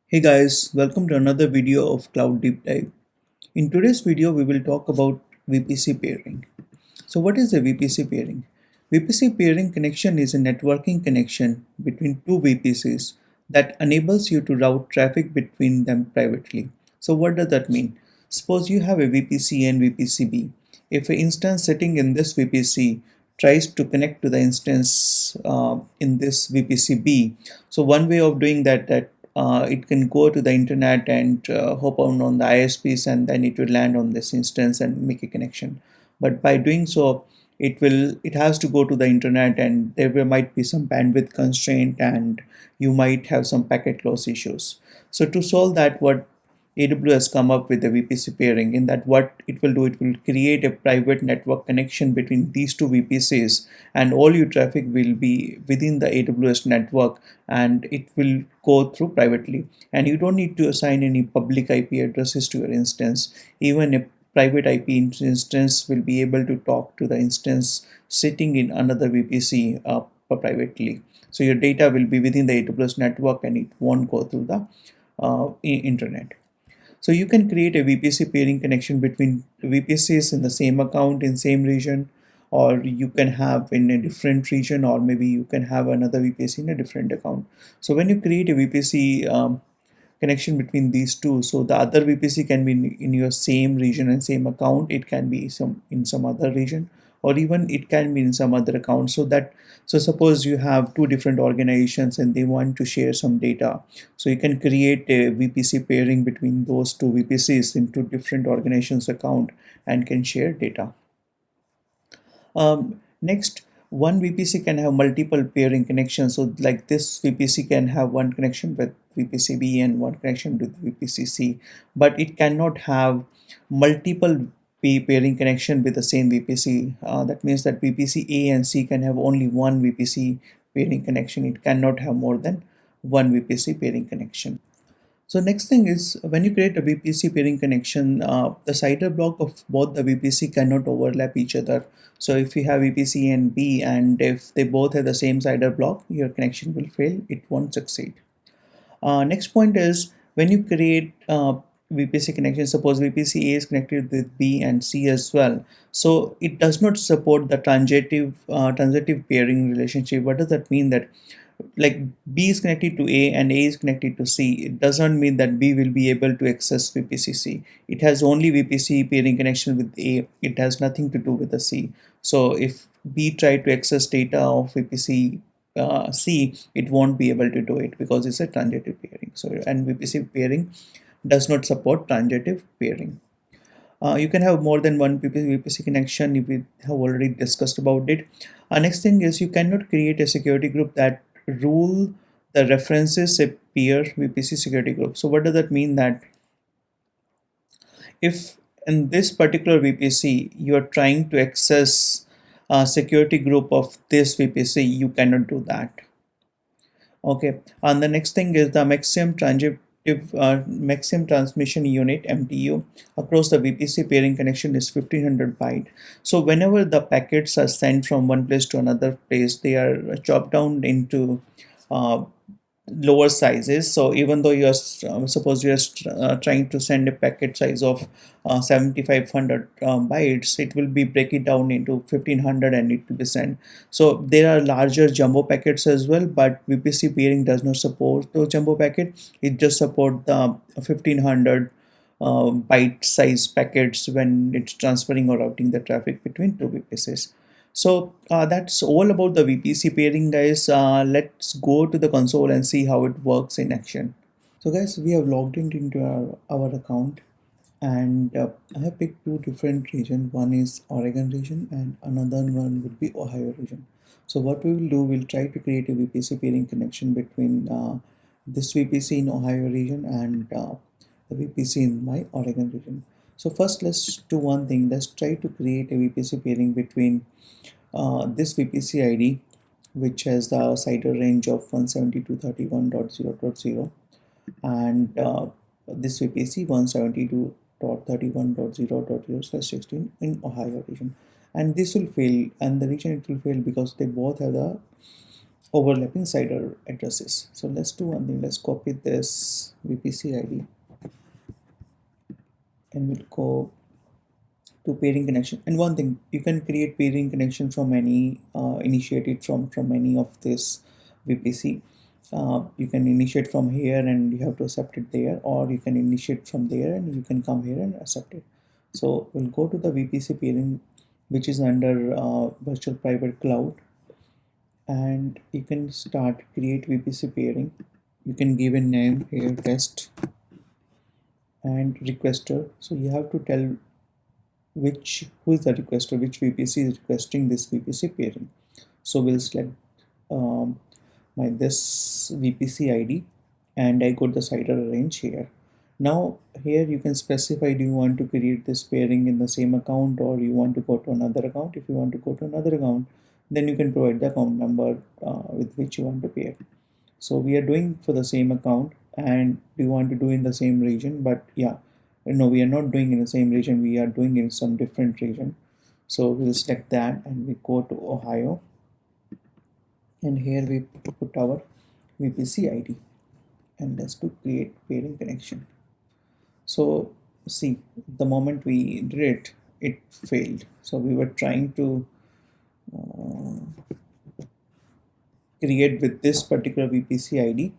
Hey guys, welcome to another video of Cloud Deep Dive. In today's video, we will talk about VPC pairing. So what is a VPC pairing? VPC pairing connection is a networking connection between two VPCs that enables you to route traffic between them privately. So what does that mean? Suppose you have a VPC and VPC-B. If an instance sitting in this VPC tries to connect to the instance in this VPC-B, so one way of doing that it can go to the internet and hop on the ISPs, and then it will land on this instance and make a connection. But by doing so, it has to go to the internet, and might be some bandwidth constraint, and you might have some packet loss issues. So to solve that, what AWS come up with the VPC pairing, in that what it will do, it will create a private network connection between these two VPCs, and all your traffic will be within the AWS network, and it will go through privately, and you don't need to assign any public IP addresses to your instance. Even a private IP instance will be able to talk to the instance sitting in another VPC privately. So your data will be within the AWS network, and it won't go through the internet. So you can create a VPC pairing connection between VPCs in the same account in same region, or you can have in a different region, or maybe you can have another VPC in a different account. So when you create a VPC connection between these two, so the other VPC can be in your same region and same account, it can be some in some other region, or even it can be in some other account. So suppose you have two different organizations and they want to share some data, so you can create a VPC pairing between those two VPCs into different organizations account and can share data. Next, one VPC can have multiple pairing connections. So like this VPC can have one connection with VPC-B and one connection with VPC-C, but it cannot have multiple pairing connection with the same VPC. That means that VPC-A and C can have only one VPC pairing connection. It cannot have more than one VPC pairing connection. So next thing is, when you create a VPC pairing connection, the CIDR block of both the VPC cannot overlap each other. So if you have VPC and B, and if they both have the same CIDR block, your connection will fail. It won't succeed. Next point is, when you create VPC connection, suppose VPC A is connected with B and C as well. So it does not support the transitive pairing relationship. What does that mean? That like B is connected to A and A is connected to C, it doesn't mean that B will be able to access VPC-C. It has only VPC pairing connection with A. It has nothing to do with the C. So if B try to access data of VPC C, it won't be able to do it because it's a transitive pairing. So, and VPC pairing does not support transitive pairing. You can have more than one VPC connection. We have already discussed about it. Next thing is, you cannot create a security group that rule the references a peer VPC security group. So what does that mean? That if in this particular VPC you are trying to access a security group of this VPC, you cannot do that. Okay, and the next thing is the maximum transmission unit MTU across the VPC pairing connection is 1500 byte. So whenever the packets are sent from one place to another place, they are chopped down into uh, lower sizes. So even though you are suppose you are trying to send a packet size of 7500 bytes, it will be break it down into 1500 and it will be sent. So there are larger jumbo packets as well, but VPC pairing does not support those jumbo packets. It just support the 1500 byte size packets when it's transferring or routing the traffic between two VPCs. So that's all about the VPC pairing, guys. Let's go to the console and see how it works in action. So guys, we have logged in into our account, and I have picked two different regions. One is Oregon region and another one would be Ohio region. So what we will do, we'll try to create a VPC pairing connection between this VPC in Ohio region and the VPC in my Oregon region. So first, let's do one thing. Let's try to create a VPC pairing between this VPC ID, which has the CIDR range of 172.31.0.0, and this VPC 172.31.0.0/16 in Ohio region. And this will fail, and the reason it will fail because they both have the overlapping CIDR addresses. So let's do one thing. Let's copy this VPC ID and we'll go to pairing connection. And one thing, you can create pairing connection from any initiated from any of this VPC. You can initiate from here and you have to accept it there, or you can initiate from there and you can come here and accept it. So we'll go to the VPC pairing, which is under virtual private cloud, and you can start create VPC pairing. You can give a name here, test, and requester. So you have to tell who is the requester, which VPC is requesting this VPC pairing. So we'll select um, my this VPC ID and I got the CIDR range here. Now here you can specify, do you want to create this pairing in the same account or you want to go to another account. If you want to go to another account, then you can provide the account number with which you want to pair. So we are doing for the same account and we want to do in the same region, but yeah, no, we are not doing in the same region, we are doing in some different region. So we'll select that and we go to Ohio, and here we put our VPC ID and let's do create pairing connection. So see, the moment we did it, it failed. So we were trying to create with this particular VPC ID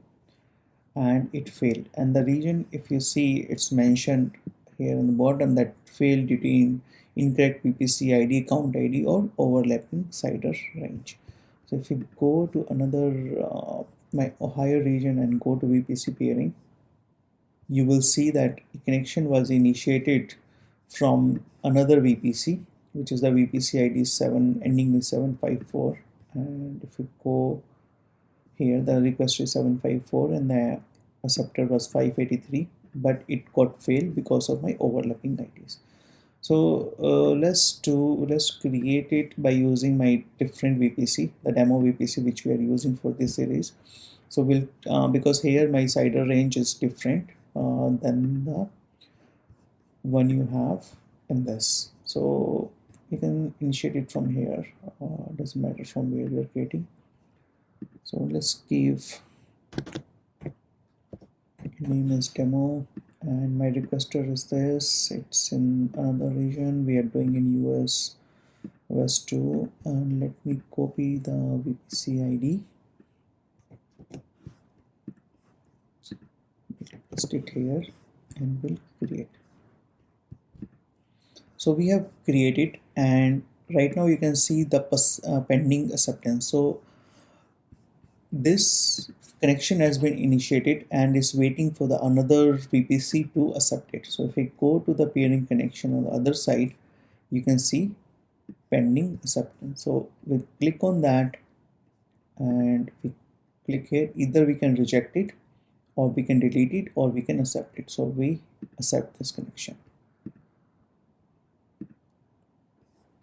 and it failed. And the region, if you see, it's mentioned here on the bottom that failed due to incorrect VPC ID, count ID, or overlapping CIDR range. So if you go to another my Ohio region and go to VPC pairing, you will see that connection was initiated from another VPC, which is the VPC ID 7 ending with 754. And if you go here, the request is 754 and the acceptor was 583, but it got failed because of my overlapping IDs. So let's create it by using my different VPC, the demo VPC which we are using for this series. So we'll because here my CIDR range is different than the one you have in this. So you can initiate it from here. Doesn't matter from where you are creating. So let's give name is demo and my requester is this. It's in another region. We are doing in US West 2, and let me copy the VPC ID. Paste it here and we'll create. So we have created, and right now you can see the pending acceptance. So this connection has been initiated and is waiting for the another VPC to accept it. So if we go to the pairing connection on the other side, you can see pending acceptance. So we click on that and we click here. Either we can reject it, or we can delete it, or we can accept it. So we accept this connection.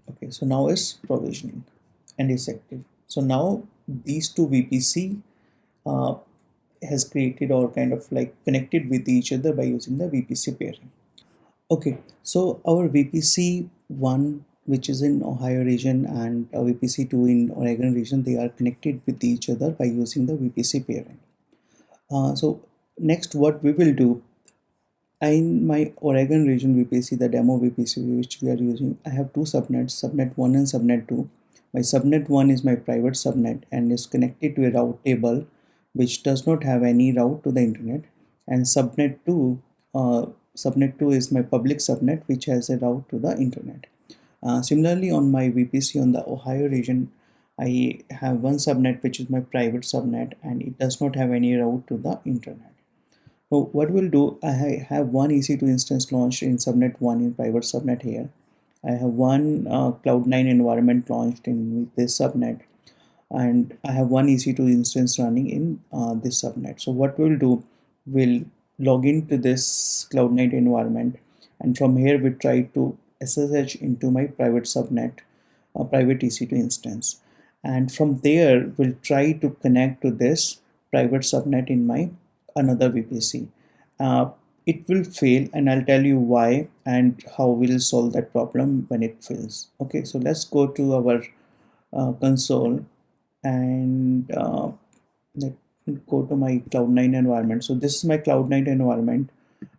Okay, so now it's provisioning and is active. So now these two VPC has created or kind of like connected with each other by using the VPC pairing. Okay, so our VPC 1, which is in Ohio region, and VPC 2 in Oregon region, they are connected with each other by using the VPC pairing. So next what we will do, in my Oregon region VPC, the demo VPC which we are using, I have two subnets, subnet 1 and subnet 2. My subnet 1 is my private subnet and is connected to a route table which does not have any route to the internet, and subnet 2 is my public subnet which has a route to the internet. Similarly, on my VPC on the Ohio region, I have one subnet which is my private subnet and it does not have any route to the internet. So what we'll do, I have one EC2 instance launched in subnet 1 in private subnet here. I have one Cloud9 environment launched in this subnet, and I have one EC2 instance running in this subnet. So what we'll do, we'll log into this Cloud9 environment, and from here we try to SSH into my private subnet, private EC2 instance, and from there we'll try to connect to this private subnet in my another VPC. It will fail and I'll tell you why and how we'll solve that problem when it fails. Okay, so let's go to our console and let me go to my Cloud9 environment. So this is my Cloud9 environment,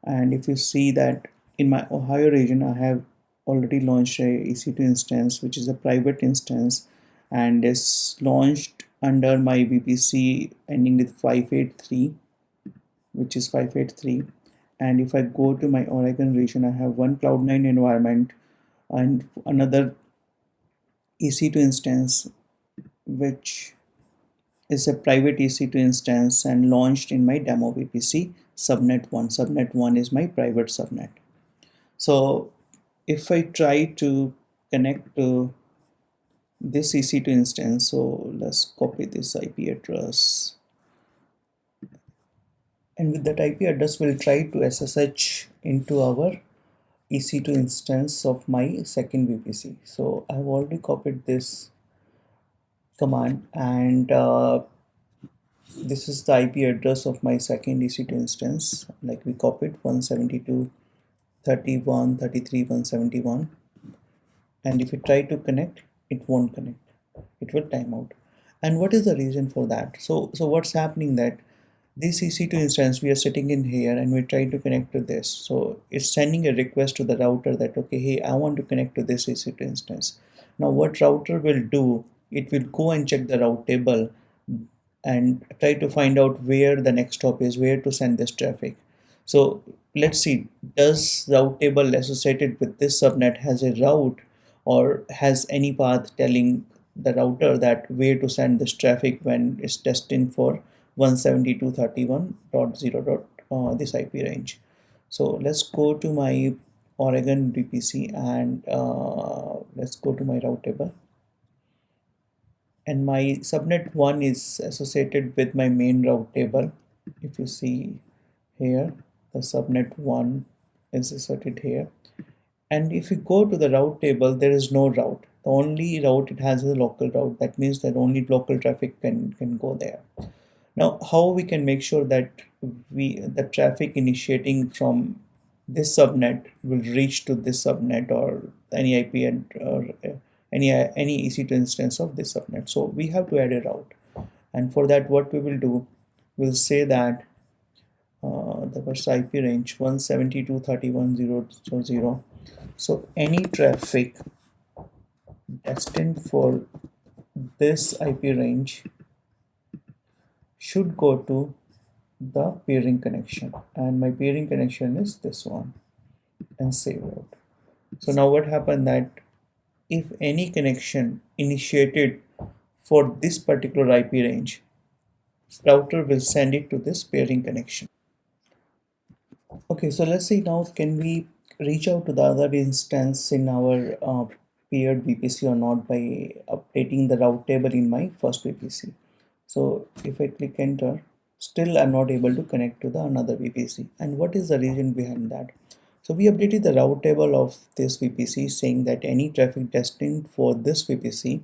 and if you see that in my Ohio region, I have already launched a EC2 instance, which is a private instance, and is launched under my VPC ending with 583, which is 583. And if I go to my Oregon region, I have one Cloud9 environment and another EC2 instance, which is a private EC2 instance and launched in my demo VPC subnet 1. Subnet 1 is my private subnet. So if I try to connect to this EC2 instance, so let's copy this IP address, and with that IP address we'll try to SSH into our EC2 instance of my second VPC. So I've already copied this command, and this is the IP address of my second EC2 instance. Like we copied 172.31.33.171, and if you try to connect, it won't connect. It will time out. And what is the reason for that? So what's happening that this EC2 instance, we are sitting in here and we try to connect to this. So it's sending a request to the router that, okay, hey, I want to connect to this EC2 instance. Now what router will do, it will go and check the route table and try to find out where the next stop is, where to send this traffic. So let's see, does route table associated with this subnet has a route or has any path telling the router that where to send this traffic when it's destined for 172.31.0. This IP range. So let's go to my Oregon VPC and let's go to my route table. And my subnet 1 is associated with my main route table. If you see here, the subnet 1 is asserted here. And if you go to the route table, there is no route. The only route it has is a local route. That means that only local traffic can go there. Now, how we can make sure that the traffic initiating from this subnet will reach to this subnet or any IP or any EC2 instance of this subnet. So we have to add a route, and for that, what we will do, we'll say that the first IP range 172.31.0.0. So any traffic destined for this IP range should go to the peering connection, and my peering connection is this one, and save route. So now what happened that if any connection initiated for this particular IP range, router will send it to this peering connection. Okay, so let's see now, can we reach out to the other instance in our paired VPC or not by updating the route table in my first VPC. So if I click enter, still I'm not able to connect to the another VPC. And what is the reason behind that? So we updated the route table of this VPC saying that any traffic destined for this VPC,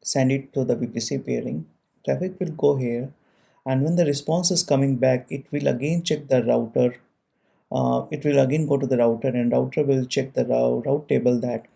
send it to the VPC pairing. Traffic will go here, and when the response is coming back, it will again check the router. It will again go to the router, and router will check the route table that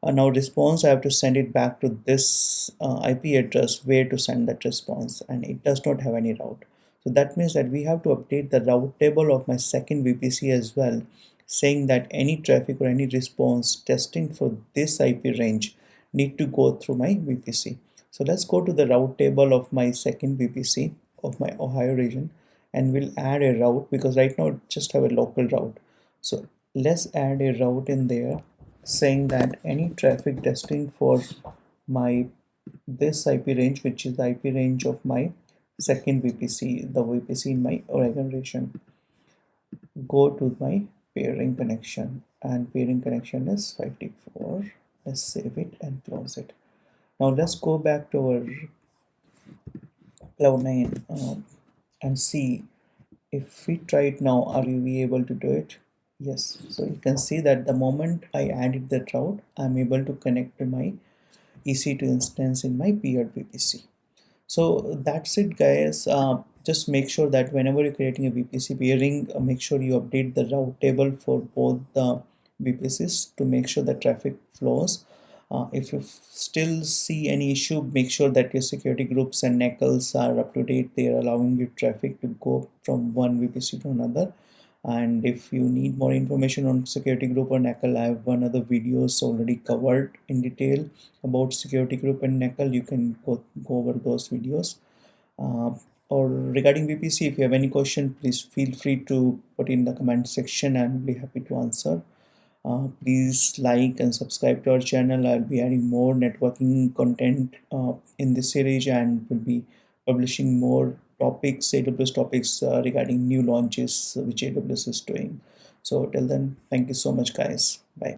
now response, I have to send it back to this IP address where to send that response, and it does not have any route. So that means that we have to update the route table of my second VPC as well, saying that any traffic or any response testing for this IP range need to go through my VPC. So let's go to the route table of my second VPC of my Ohio region, and we'll add a route because right now it just have a local route. So let's add a route in there saying that any traffic destined for my this IP range, which is the IP range of my second VPC, the VPC in my Oregon region, go to my pairing connection, and pairing connection is 54. Let's save it and close it. Now let's go back to our Cloud9 and see if we try it now, are we able to do it? Yes. So you can see that the moment I added that route, I'm able to connect to my EC2 instance in my paired VPC. So that's it, guys. Just make sure that whenever you're creating a VPC pairing, make sure you update the route table for both the VPCs to make sure the traffic flows. If you still see any issue, make sure that your security groups and NACLs are up to date. They are allowing your traffic to go from one VPC to another. And if you need more information on security group or NACL, I have one other videos already covered in detail about security group and NACL. You can go over those videos. Uh, or regarding VPC, if you have any question, please feel free to put in the comment section and I'll be happy to answer. Please like and subscribe to our channel. I'll be adding more networking content in this series and will be publishing more topics, AWS topics regarding new launches which AWS is doing. So till then, thank you so much, guys. Bye.